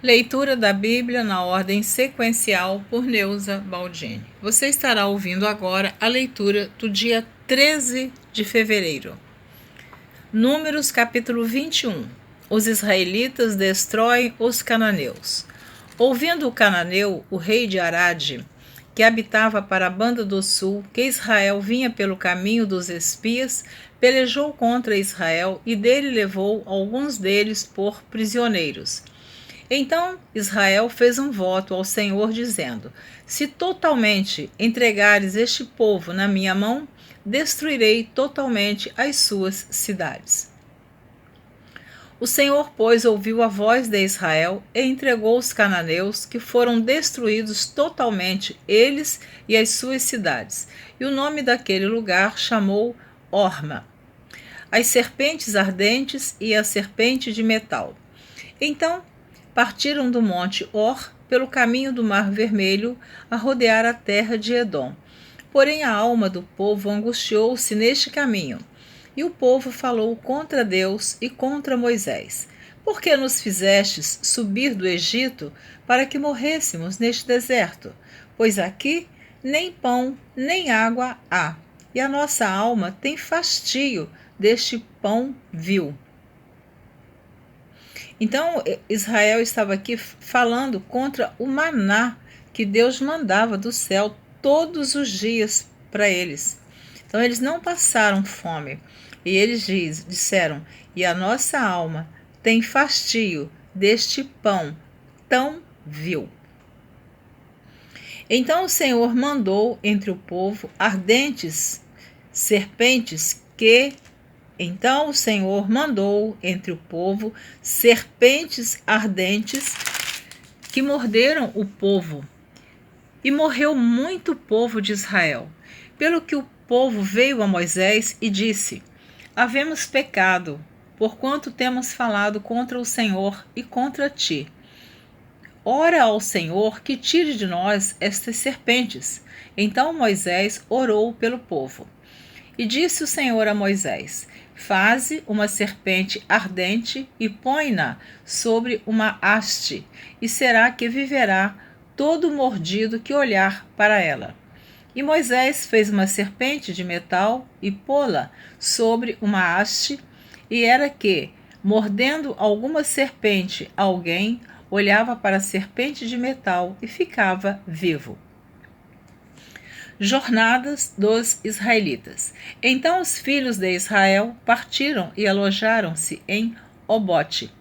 Leitura da Bíblia na ordem sequencial por Neuza Baldini. Você estará ouvindo agora a leitura do dia 13 de fevereiro. Números capítulo 21. Os israelitas destroem os cananeus. Ouvindo o cananeu, o rei de Arade, que habitava para a banda do sul, que Israel vinha pelo caminho dos espias, pelejou contra Israel e dele levou alguns deles por prisioneiros. Então Israel fez um voto ao Senhor, dizendo: Se totalmente entregares este povo na minha mão, destruirei totalmente as suas cidades. O Senhor, pois, ouviu a voz de Israel e entregou os cananeus, que foram destruídos totalmente, eles e as suas cidades. E o nome daquele lugar chamou Horma, as serpentes ardentes e a serpente de metal. Então partiram do monte Or pelo caminho do Mar Vermelho a rodear a terra de Edom. Porém a alma do povo angustiou-se neste caminho, e o povo falou contra Deus e contra Moisés. Por que nos fizestes subir do Egito para que morrêssemos neste deserto? Pois aqui nem pão nem água há, e a nossa alma tem fastio deste pão vil. Então, Israel estava aqui falando contra o maná que Deus mandava do céu todos os dias para eles. Então, eles não passaram fome. E eles disseram: E a nossa alma tem fastio deste pão tão vil. Então o Senhor mandou entre o povo ardentes serpentes que Então o Senhor mandou entre o povo serpentes ardentes que morderam o povo, e morreu muito povo de Israel. Pelo que o povo veio a Moisés e disse: Havemos pecado, porquanto temos falado contra o Senhor e contra ti. Ora ao Senhor que tire de nós estas serpentes. Então Moisés orou pelo povo. E disse o Senhor a Moisés: Faze uma serpente ardente e põe-na sobre uma haste, e será que viverá todo mordido que olhar para ela. E Moisés fez uma serpente de metal e pô-la sobre uma haste, e era que, mordendo alguma serpente, alguém olhava para a serpente de metal e ficava vivo. Jornadas dos israelitas. Então os filhos de Israel partiram e alojaram-se em Obote.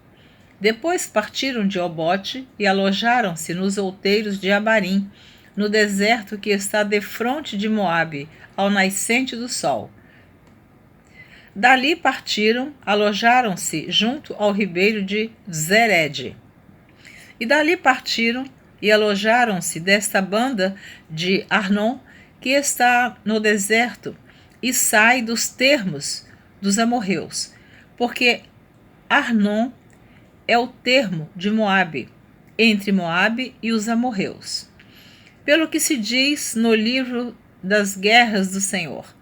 Depois partiram de Obote e alojaram-se nos outeiros de Abarim, no deserto que está defronte de Moabe, ao nascente do sol. Dali partiram, alojaram-se junto ao ribeiro de Zered. E dali partiram e alojaram-se desta banda de Arnon, que está no deserto, e sai dos termos dos amorreus, porque Arnon é o termo de Moabe, entre Moabe e os amorreus. Pelo que se diz no livro das guerras do Senhor,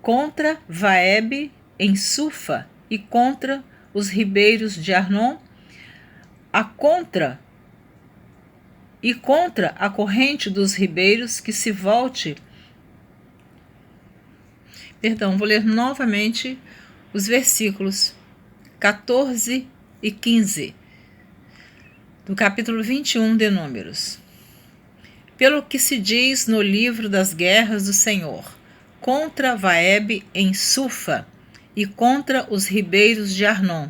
contra Vaebe em Sufa e contra os ribeiros de Arnon, contra a corrente dos ribeiros que se volte. Vou ler novamente os versículos 14 e 15 do capítulo 21 de Números. Pelo que se diz no livro das guerras do Senhor, contra Vaebe em Sufa e contra os ribeiros de Arnon,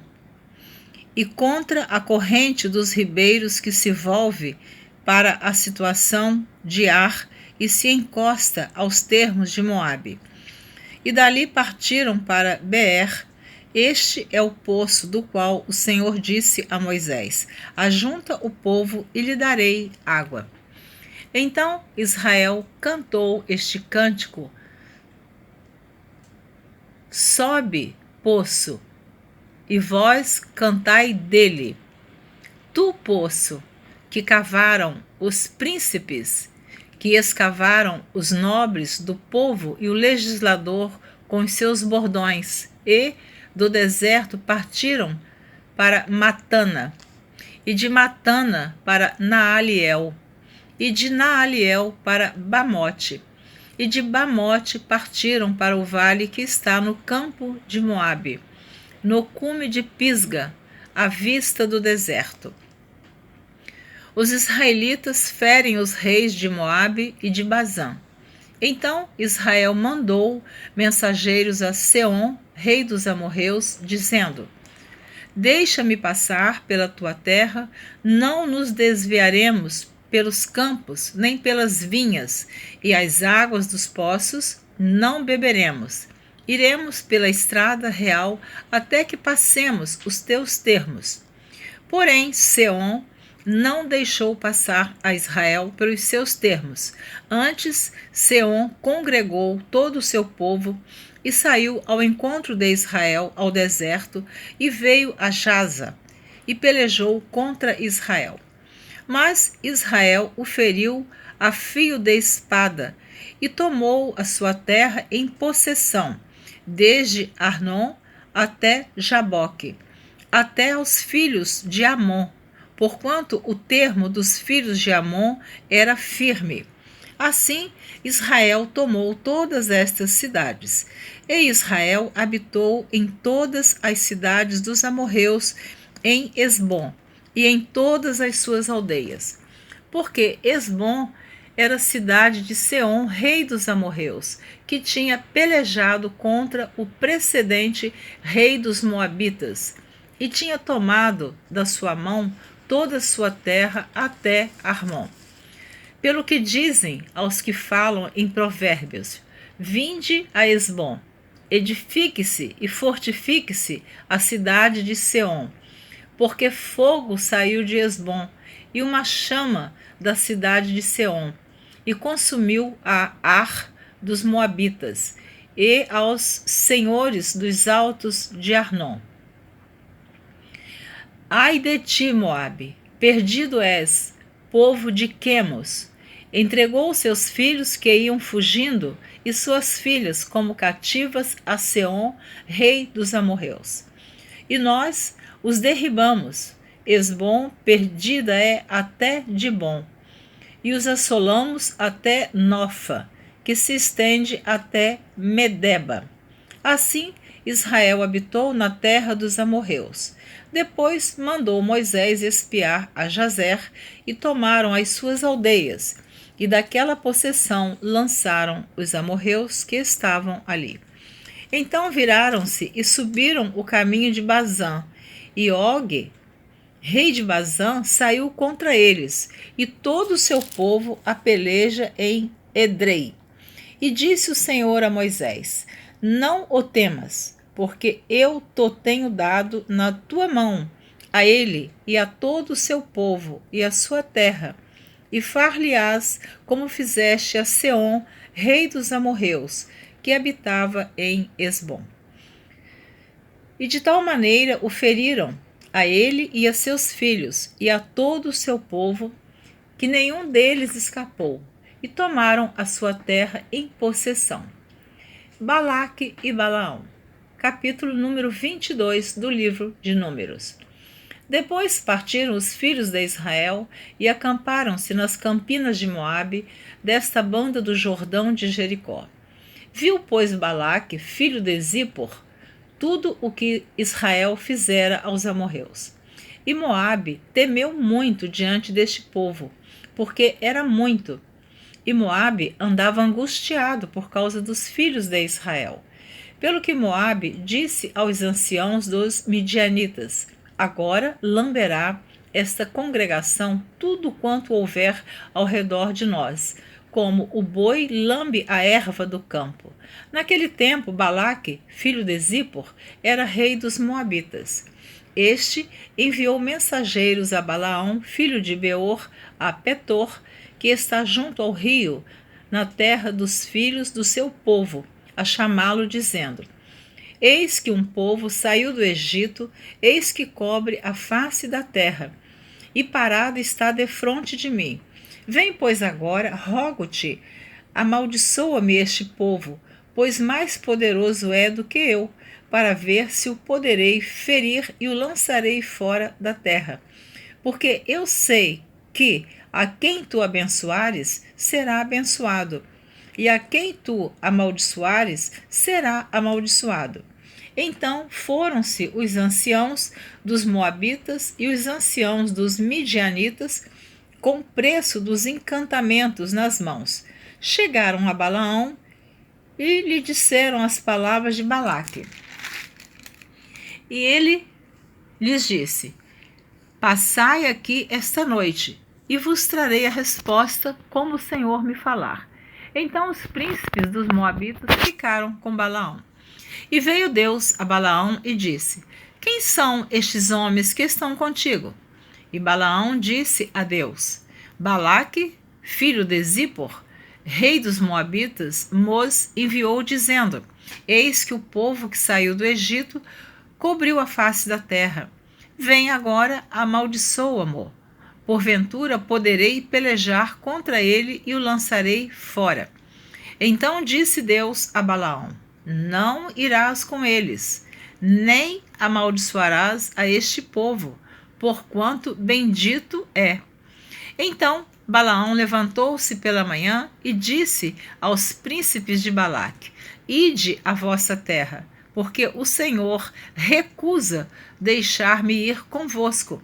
e contra a corrente dos ribeiros que se volve para a situação de Ar e se encosta aos termos de Moabe. E dali partiram para Beer. Este é o poço do qual o Senhor disse a Moisés: Ajunta o povo e lhe darei água. Então Israel cantou este cântico: Sobe, poço, e vós cantai dele. Tu, poço, que cavaram os príncipes, que escavaram os nobres do povo e o legislador com os seus bordões, e do deserto partiram para Matana, e de Matana para Naaliel, e de Naaliel para Bamote, e de Bamote partiram para o vale que está no campo de Moabe, no cume de Pisga, à vista do deserto. Os israelitas ferem os reis de Moabe e de Bazã. Então Israel mandou mensageiros a Seom, rei dos amorreus, dizendo: Deixa-me passar pela tua terra, não nos desviaremos pelos campos, nem pelas vinhas, e as águas dos poços não beberemos. Iremos pela estrada real até que passemos os teus termos. Porém, Seom não deixou passar a Israel pelos seus termos. Antes, Seom congregou todo o seu povo e saiu ao encontro de Israel ao deserto e veio a Jaza e pelejou contra Israel. Mas Israel o feriu a fio de espada e tomou a sua terra em possessão, desde Arnon até Jaboque, até aos filhos de Amon, porquanto o termo dos filhos de Amon era firme. Assim, Israel tomou todas estas cidades, e Israel habitou em todas as cidades dos amorreus, em Esbom, e em todas as suas aldeias. Porque Esbom era cidade de Seom, rei dos amorreus, que tinha pelejado contra o precedente rei dos moabitas, e tinha tomado da sua mão toda a sua terra até Armon. Pelo que dizem aos que falam em provérbios: Vinde a Esbom, edifique-se e fortifique-se a cidade de Seom, porque fogo saiu de Esbom e uma chama da cidade de Seom, e consumiu a Ar dos moabitas e aos senhores dos altos de Arnon. Ai de ti, Moabe, perdido és, povo de Quemos. Entregou seus filhos que iam fugindo e suas filhas como cativas a Seom, rei dos amorreus. E nós os derribamos. Esbom perdida é até Dibom. E os assolamos até Nofa, que se estende até Medeba. Assim, Israel habitou na terra dos amorreus. Depois mandou Moisés espiar a Jazer e tomaram as suas aldeias, e daquela possessão lançaram os amorreus que estavam ali. Então viraram-se e subiram o caminho de Bazã, e Og, rei de Bazã, saiu contra eles, e todo o seu povo a peleja em Edrei. E disse o Senhor a Moisés: Não o temas, porque eu te tenho dado na tua mão, a ele e a todo o seu povo e a sua terra, e far-lhe-ás como fizeste a Seom, rei dos amorreus, que habitava em Esbom. E de tal maneira o feriram, a ele e a seus filhos, e a todo o seu povo, que nenhum deles escapou, e tomaram a sua terra em possessão. Balaque e Balaão. Capítulo número 22 do livro de Números. Depois partiram os filhos de Israel e acamparam-se nas campinas de Moabe, desta banda do Jordão de Jericó. Viu, pois, Balaque, filho de Zippor, tudo o que Israel fizera aos amorreus. E Moabe temeu muito diante deste povo, porque era muito. E Moabe andava angustiado por causa dos filhos de Israel. Pelo que Moabe disse aos anciãos dos midianitas: Agora lamberá esta congregação tudo quanto houver ao redor de nós, como o boi lambe a erva do campo. Naquele tempo, Balaque, filho de Zippor, era rei dos moabitas. Este enviou mensageiros a Balaão, filho de Beor, a Petor, que está junto ao rio, na terra dos filhos do seu povo, a chamá-lo, dizendo: Eis que um povo saiu do Egito, eis que cobre a face da terra, e parado está defronte de mim. Vem, pois, agora, rogo-te, amaldiçoa-me este povo, pois mais poderoso é do que eu, para ver se o poderei ferir e o lançarei fora da terra. porque eu sei que a quem tu abençoares será abençoado, e a quem tu amaldiçoares será amaldiçoado. Então foram-se os anciãos dos Moabitas e os anciãos dos Midianitas com preço dos encantamentos nas mãos. Chegaram a Balaão e lhe disseram as palavras de Balaque. E ele lhes disse: Passai aqui esta noite, e vos trarei a resposta como o Senhor me falar. Então os príncipes dos Moabitas ficaram com Balaão. E veio Deus a Balaão e disse: Quem são estes homens que estão contigo? E Balaão disse a Deus: Balaque, filho de Zippor, rei dos Moabitas, nos enviou dizendo: Eis que o povo que saiu do Egito cobriu a face da terra. Vem agora, amaldiçoa-mo. Porventura poderei pelejar contra ele e o lançarei fora. Então disse Deus a Balaão: Não irás com eles, nem amaldiçoarás a este povo, porquanto bendito é. Então Balaão levantou-se pela manhã e disse aos príncipes de Balaque: Ide à vossa terra, porque o Senhor recusa deixar-me ir convosco.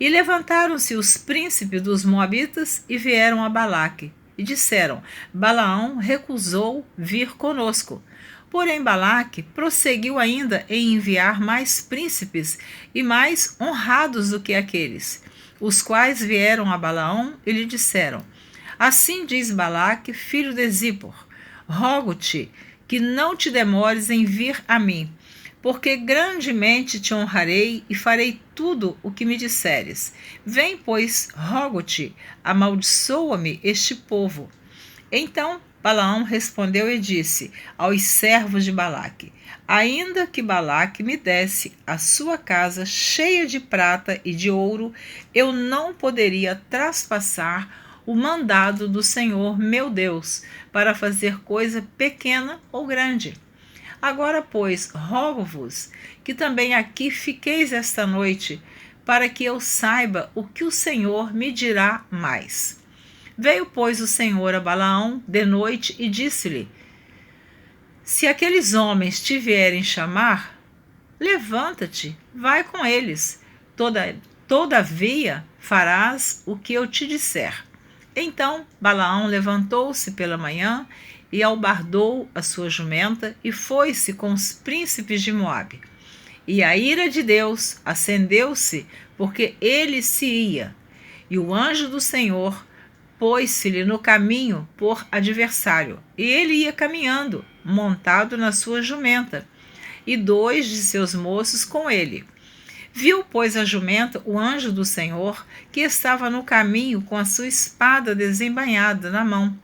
E levantaram-se os príncipes dos Moabitas e vieram a Balaque, e disseram: Balaão recusou vir conosco. Porém Balaque prosseguiu ainda em enviar mais príncipes e mais honrados do que aqueles, os quais vieram a Balaão e lhe disseram: Assim diz Balaque, filho de Zippor: Rogo-te que não te demores em vir a mim, porque grandemente te honrarei e farei tudo o que me disseres. Vem, pois, rogo-te, amaldiçoa-me este povo. Então Balaão respondeu e disse aos servos de Balaque: Ainda que Balaque me desse a sua casa cheia de prata e de ouro, eu não poderia traspassar o mandado do Senhor meu Deus, para fazer coisa pequena ou grande. Agora, pois, rogo-vos que também aqui fiqueis esta noite, para que eu saiba o que o Senhor me dirá mais. Veio, pois, o Senhor a Balaão de noite e disse-lhe: Se aqueles homens te vierem chamar, levanta-te, vai com eles. Todavia farás o que eu te disser. Então Balaão levantou-se pela manhã e albardou a sua jumenta e foi-se com os príncipes de Moabe. E a ira de Deus acendeu-se, porque ele se ia. E o anjo do Senhor pôs-se-lhe no caminho por adversário. E ele ia caminhando, montado na sua jumenta, e 2 de seus moços com ele. Viu, pois, a jumenta o anjo do Senhor, que estava no caminho com a sua espada desembainhada na mão,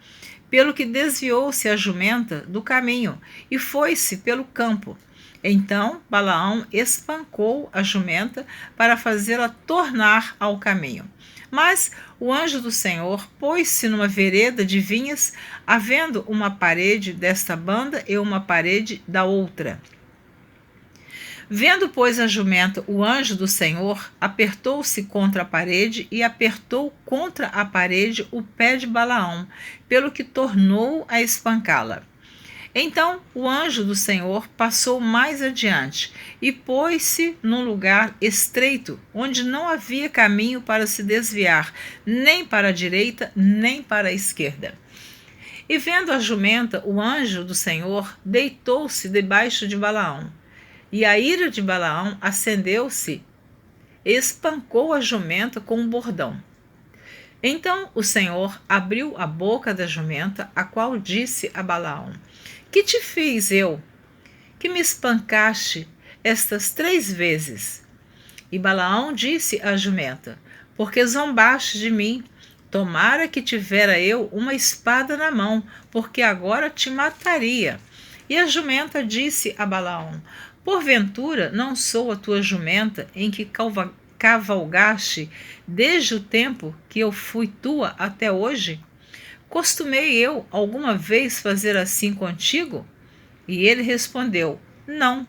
pelo que desviou-se a jumenta do caminho e foi-se pelo campo. Então Balaão espancou a jumenta para fazê-la tornar ao caminho. Mas o anjo do Senhor pôs-se numa vereda de vinhas, havendo uma parede desta banda e uma parede da outra. Vendo, pois, a jumenta o anjo do Senhor, apertou-se contra a parede e apertou contra a parede o pé de Balaão, pelo que tornou a espancá-la. Então o anjo do Senhor passou mais adiante e pôs-se num lugar estreito, onde não havia caminho para se desviar, nem para a direita, nem para a esquerda. E vendo a jumenta, o anjo do Senhor deitou-se debaixo de Balaão. E a ira de Balaão acendeu-se e espancou a jumenta com um bordão. Então o Senhor abriu a boca da jumenta, a qual disse a Balaão: Que te fiz eu, que me espancaste estas 3 vezes? E Balaão disse à jumenta: Porque zombaste de mim. Tomara que tivera eu uma espada na mão, porque agora te mataria. E a jumenta disse a Balaão: Porventura não sou a tua jumenta em que cavalgaste desde o tempo que eu fui tua até hoje? Costumei eu alguma vez fazer assim contigo? E ele respondeu: Não.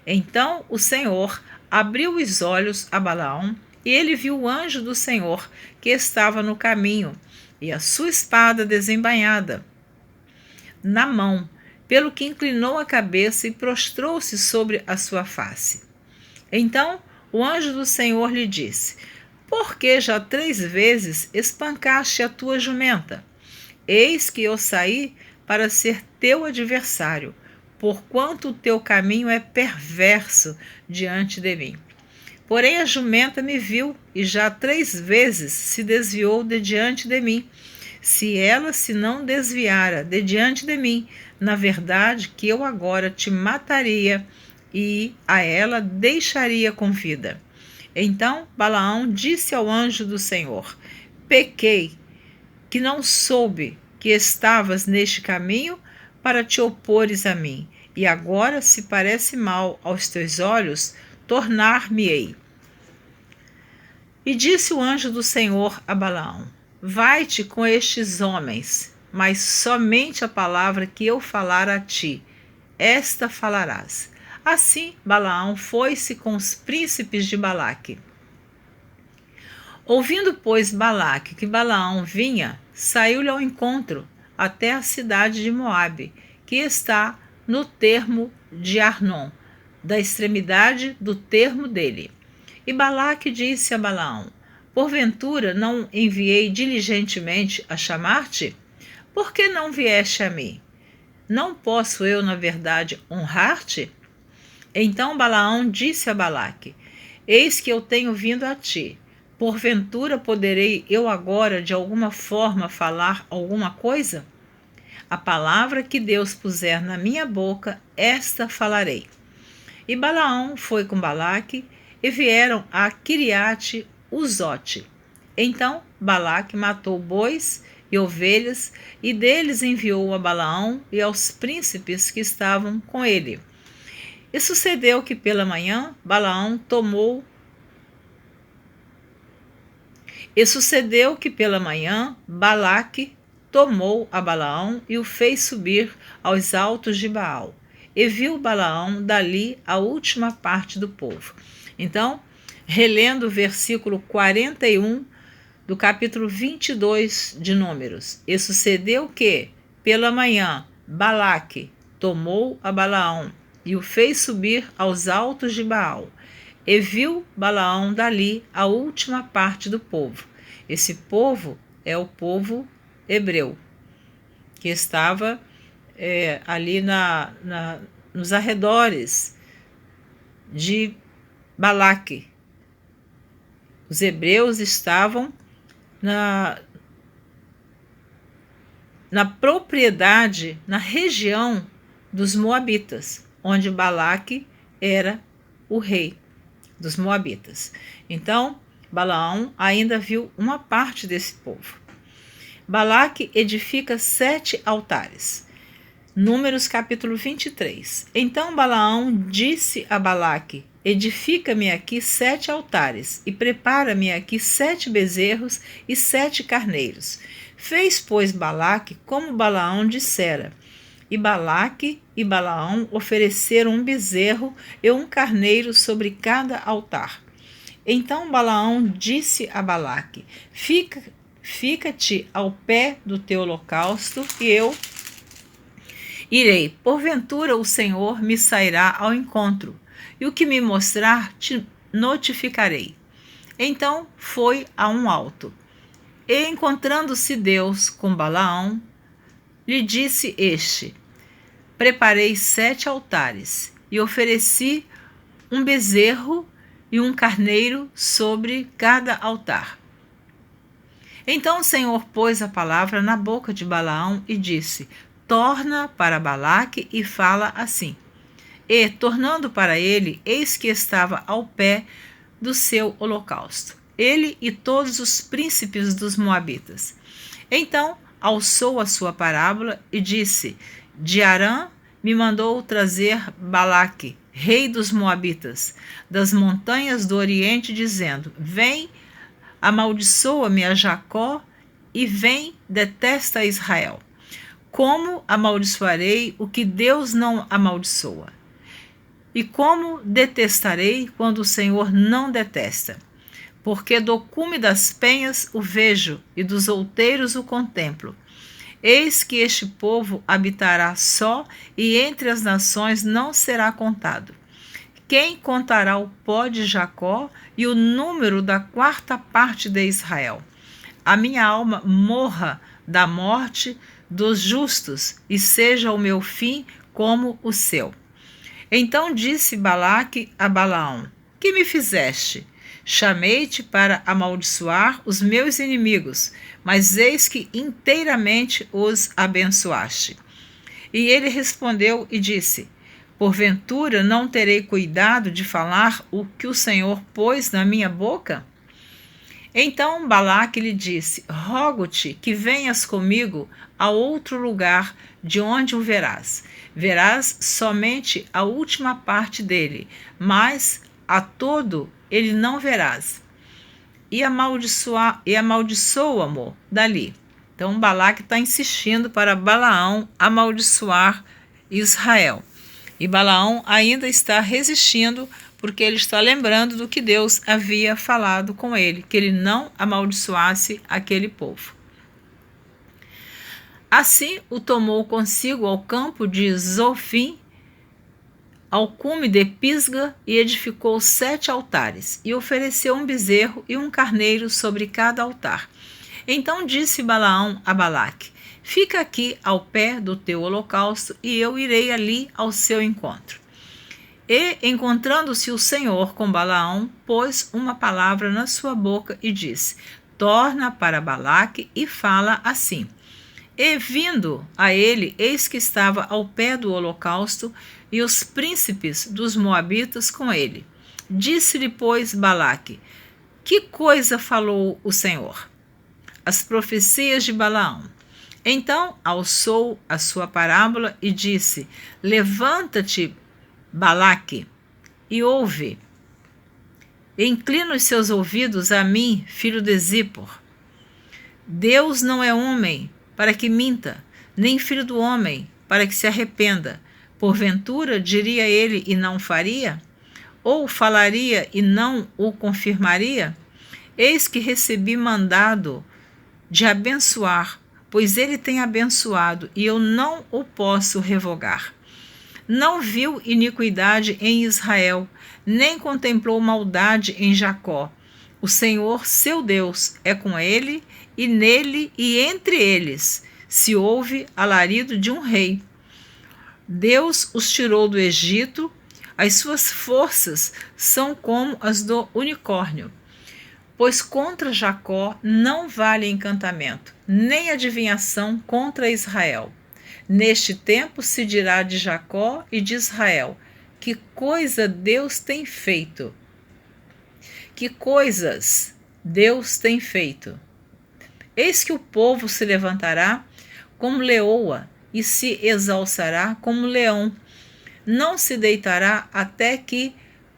Então o Senhor abriu os olhos a Balaão, E ele viu o anjo do Senhor que estava no caminho, e a sua espada desembainhada na mão, pelo que inclinou a cabeça e prostrou-se sobre a sua face. Então o anjo do Senhor lhe disse: Por que já 3 vezes espancaste a tua jumenta? Eis que eu saí para ser teu adversário, porquanto o teu caminho é perverso diante de mim. Porém a jumenta me viu e já 3 vezes se desviou de diante de mim. Se ela se não desviara de diante de mim, na verdade que eu agora te mataria e a ela deixaria com vida. Então Balaão disse ao anjo do Senhor: Pequei, que não soube que estavas neste caminho para te opores a mim, e agora, se parece mal aos teus olhos, tornar-me-ei. E disse o anjo do Senhor a Balaão: Vai-te com estes homens, mas somente a palavra que eu falar a ti, esta falarás. Assim Balaão foi-se com os príncipes de Balaque. Ouvindo, pois, Balaque que Balaão vinha, saiu-lhe ao encontro até a cidade de Moabe, que está no termo de Arnon, da extremidade do termo dele. E Balaque disse a Balaão: Porventura não enviei diligentemente a chamar-te? Por que não vieste a mim? Não posso eu, na verdade, honrar-te? Então Balaão disse a Balaque: Eis que eu tenho vindo a ti. Porventura poderei eu agora de alguma forma falar alguma coisa? A palavra que Deus puser na minha boca, esta falarei. E Balaão foi com Balaque e vieram a Quiriate Uzote. Então Balaque matou bois e ovelhas e deles enviou a Balaão e aos príncipes que estavam com ele. E sucedeu que pela manhã Balaque tomou a Balaão e o fez subir aos altos de Baal. E viu Balaão dali a última parte do povo. Então, relendo o versículo 41 do capítulo 22 de Números. E sucedeu que, pela manhã, Balaque tomou a Balaão e o fez subir aos altos de Baal. E viu Balaão dali a última parte do povo. Esse povo é o povo hebreu, que estava ali nos arredores de Balaque. Os hebreus estavam na propriedade, na região dos Moabitas, onde Balaque era o rei dos Moabitas. Então, Balaão ainda viu uma parte desse povo. Balaque edifica 7 altares. Números capítulo 23. Então Balaão disse a Balaque: Edifica-me aqui 7 altares, e prepara-me aqui 7 bezerros e 7 carneiros. Fez, pois, Balaque como Balaão dissera. E Balaque e Balaão ofereceram um bezerro e um carneiro sobre cada altar. Então Balaão disse a Balaque: Fica-te ao pé do teu holocausto, e eu irei. Porventura o Senhor me sairá ao encontro, e o que me mostrar te notificarei. Então foi a um alto. E encontrando-se Deus com Balaão, lhe disse este: Preparei 7 altares, e ofereci um bezerro e um carneiro sobre cada altar. Então o Senhor pôs a palavra na boca de Balaão e disse: Torna para Balaque e fala assim. E, tornando para ele, eis que estava ao pé do seu holocausto, ele e todos os príncipes dos Moabitas. Então alçou a sua parábola e disse: De Arã me mandou trazer Balaque, rei dos Moabitas, das montanhas do Oriente, dizendo: Vem, amaldiçoa-me a Jacó, e vem, detesta a Israel. Como amaldiçoarei o que Deus não amaldiçoa? E como detestarei quando o Senhor não detesta? porque do cume das penhas o vejo e dos outeiros o contemplo. Eis que este povo habitará só, e entre as nações não será contado. Quem contará o pó de Jacó e o número da quarta parte de Israel? A minha alma morra da morte dos justos, e seja o meu fim como o seu. Então disse Balaque a Balaão: Que me fizeste? Chamei-te para amaldiçoar os meus inimigos, mas eis que inteiramente os abençoaste. E ele respondeu e disse: Porventura não terei cuidado de falar o que o Senhor pôs na minha boca? Então Balaque lhe disse: Rogo-te que venhas comigo a outro lugar, de onde o verás. Verás somente a última parte dele, mas a todo ele não verás. E amaldiçoa-mo dali. Então Balaque está insistindo para Balaão amaldiçoar Israel. E Balaão ainda está resistindo, porque ele está lembrando do que Deus havia falado com ele, que ele não amaldiçoasse aquele povo. Assim o tomou consigo ao campo de Zofim, ao cume de Pisga, e edificou 7 altares, e ofereceu um bezerro e um carneiro sobre cada altar. Então disse Balaão a Balaque: Fica aqui ao pé do teu holocausto, e eu irei ali ao seu encontro. E, encontrando-se o Senhor com Balaão, pôs uma palavra na sua boca e disse: Torna para Balaque e fala assim. E vindo a ele, eis que estava ao pé do holocausto, e os príncipes dos moabitas com ele. Disse-lhe, pois, Balaque: Que coisa falou o Senhor? As profecias de Balaão. Então alçou a sua parábola e disse: Levanta-te, Balaque, e ouve. E inclina os seus ouvidos a mim, filho de Zippor. Deus não é homem para que minta, nem filho do homem para que se arrependa. Porventura diria ele e não faria? Ou falaria e não o confirmaria? Eis que recebi mandado de abençoar, pois ele tem abençoado, e eu não o posso revogar. Não viu iniquidade em Israel, nem contemplou maldade em Jacó. O Senhor, seu Deus, é com ele, e nele e entre eles se ouve alarido de um rei. Deus os tirou do Egito, as suas forças são como as do unicórnio. Pois contra Jacó não vale encantamento, nem adivinhação contra Israel. Neste tempo se dirá de Jacó e de Israel: Que coisa Deus tem feito! Que coisas Deus tem feito! Eis que o povo se levantará como leoa e se exalçará como leão. Não se deitará até que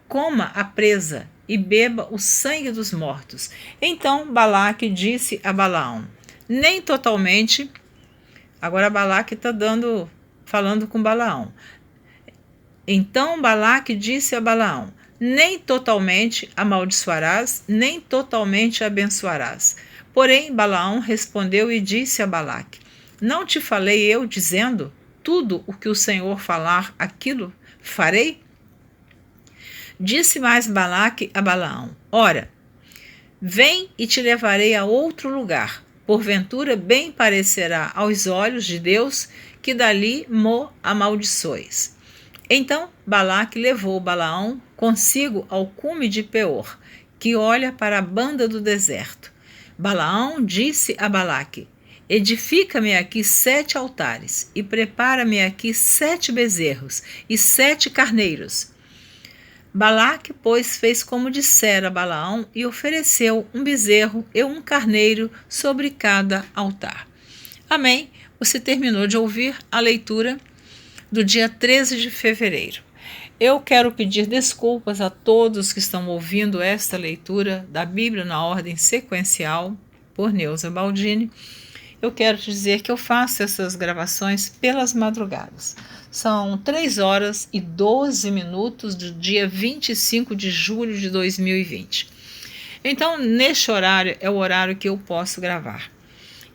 coma a presa e beba o sangue dos mortos. Então Balaque disse a Balaão: Nem totalmente. Agora Balaque está falando com Balaão. Então Balaque disse a Balaão: Nem totalmente amaldiçoarás, nem totalmente abençoarás. Porém Balaão respondeu e disse a Balaque: Não te falei eu, dizendo: Tudo o que o Senhor falar, aquilo farei? Disse mais Balaque a Balaão: Ora, vem e te levarei a outro lugar. Porventura bem parecerá aos olhos de Deus que dali mo amaldiçoes. Então Balaque levou Balaão consigo ao cume de Peor, que olha para a banda do deserto. Balaão disse a Balaque: Edifica-me aqui 7 altares, e prepara-me aqui 7 bezerros e 7 carneiros. Balaque, pois, fez como dissera Balaão, e ofereceu um bezerro e um carneiro sobre cada altar. Amém? Você terminou de ouvir a leitura do dia 13 de fevereiro. Eu quero pedir desculpas a todos que estão ouvindo esta leitura da Bíblia na ordem sequencial, por Neuza Baldini. Eu quero te dizer que eu faço essas gravações pelas madrugadas. São 3 horas e 12 minutos do dia 25 de julho de 2020. Então, neste horário é o horário que eu posso gravar.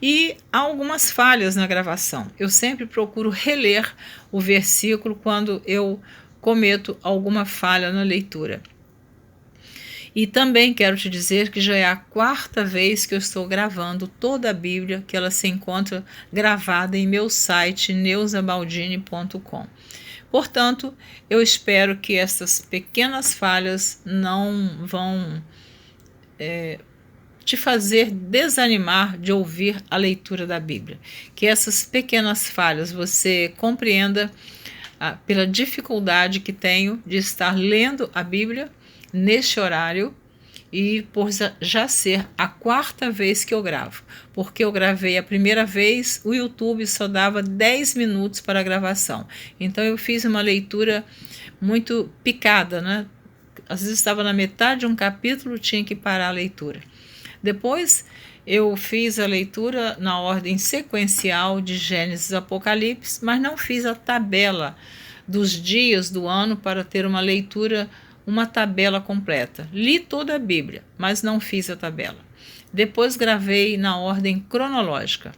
E há algumas falhas na gravação. Eu sempre procuro reler o versículo quando eu cometo alguma falha na leitura. E também quero te dizer que já é a 4ª vez que eu estou gravando toda a Bíblia, que ela se encontra gravada em meu site neusabaldini.com. Portanto, eu espero que essas pequenas falhas não vão te fazer desanimar de ouvir a leitura da Bíblia. Que essas pequenas falhas você compreenda pela dificuldade que tenho de estar lendo a Bíblia neste horário e por já ser a 4ª vez que eu gravo. Porque eu gravei a primeira vez, o YouTube só dava 10 minutos para a gravação. Então eu fiz uma leitura muito picada, né? Às vezes estava na metade de um capítulo, tinha que parar a leitura. Depois eu fiz a leitura na ordem sequencial de Gênesis e Apocalipse, mas não fiz a tabela dos dias do ano para ter uma leitura, uma tabela completa. Li toda a Bíblia, mas não fiz a tabela. Depois gravei na ordem cronológica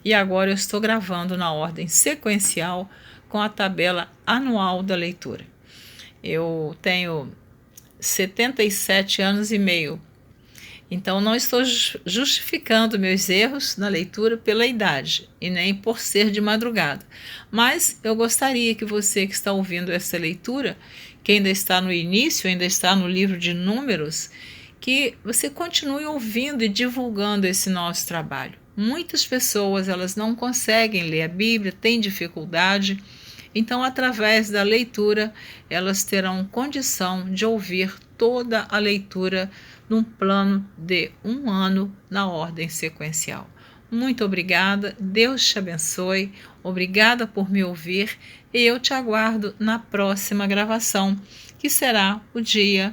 e agora eu estou gravando na ordem sequencial com a tabela anual da leitura. Eu tenho 77 anos e meio. Então, não estou justificando meus erros na leitura pela idade e nem por ser de madrugada. Mas eu gostaria que você que está ouvindo essa leitura, que ainda está no início, ainda está no livro de Números, que você continue ouvindo e divulgando esse nosso trabalho. Muitas pessoas elas não conseguem ler a Bíblia, têm dificuldade. Então, através da leitura, elas terão condição de ouvir toda a leitura num plano de 1 ano na ordem sequencial. Muito obrigada, Deus te abençoe, obrigada por me ouvir e eu te aguardo na próxima gravação, que será o dia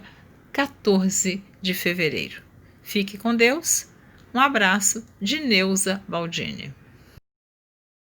14 de fevereiro. Fique com Deus, um abraço de Neuza Baldini.